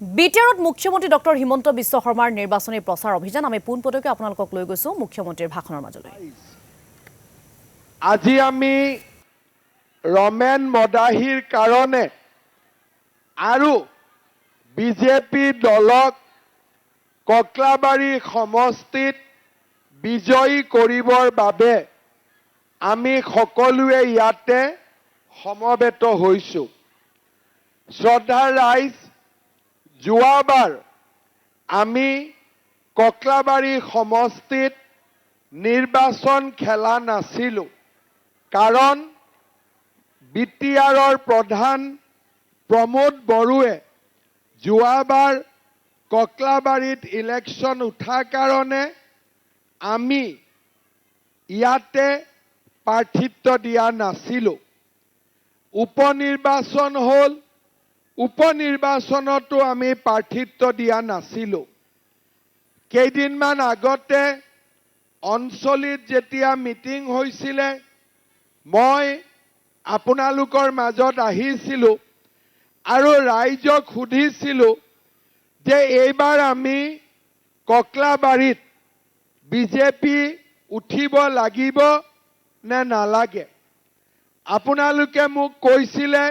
বিটিআৰত মুখ্যমন্ত্ৰী ডক্টৰ হিমন্ত বিশ্ব শৰ্মাৰ নিৰ্বাচনী প্ৰচাৰ অভিযান আমি পোনপটকৈ আপোনালোকক লৈ গৈছো মুখ্যমন্ত্ৰীৰ ভাষণৰ মাজলৈ। আজি আমি ৰমেন মদাহীৰ কাৰণে আৰু বিজেপি দলক কক্লাবাৰী সমষ্টিত বিজয়ী কৰিবৰ বাবে আমি সকলোৱে ইয়াতে সমবেত হৈছো। শ্ৰদ্ধাৰ ৰাইজ, যোৱাবাৰ আমি কক্লাবাৰী সমষ্টিত নিৰ্বাচন খেলা নাছিলো কাৰণ বিটিআৰৰ প্ৰধান প্ৰমোদ বড়োৱে যোৱাবাৰ কক্লাবাৰীত ইলেকশ্যন উঠাৰ কাৰণে আমি ইয়াতে প্ৰাৰ্থিত্ব দিয়া নাছিলো। উপনিৰ্বাচন হ'ল, উপনিৰ্বাচনতো আমি প্ৰাৰ্থিত্ব দিয়া নাছিলো। কেইদিনমান আগতে অঞ্চলিত যেতিয়া মিটিং হৈছিলে মই আপোনালোকৰ মাজত আহিছিলো আৰু ৰাইজক সুধিছিলো যে এইবাৰ আমি কক্লাবাৰীত বিজেপি উঠিব লাগিব নে নালাগে। আপোনালোকে মোক কৈছিলে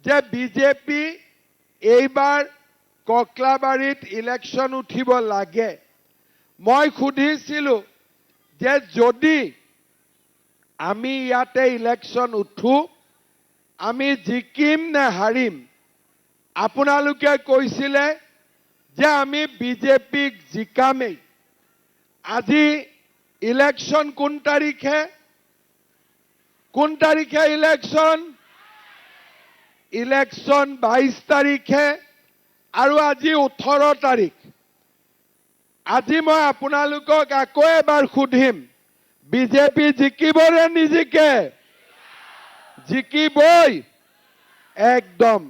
যে বিজেপি এইবাৰ কক্লাবাৰীত ইলেকশ্যন উঠিব লাগে। মই সুধিছিলো যে যদি আমি ইয়াতে ইলেকশ্যন উঠো আমি জিকিম নে হাৰিম। আপোনালোকে কৈছিলে যে আমি বিজেপিক জিকামেই। আজি ইলেকশ্যন কোন তাৰিখে ইলেকশ্যন? ইলেকশ্যন 22 তাৰিখে আৰু আজি 18 তাৰিখ। আজি মই আপোনালোকক আকৌ এবাৰ সুধিম, বিজেপি জিকিবনে নিজিকে? জিকিবই একদম।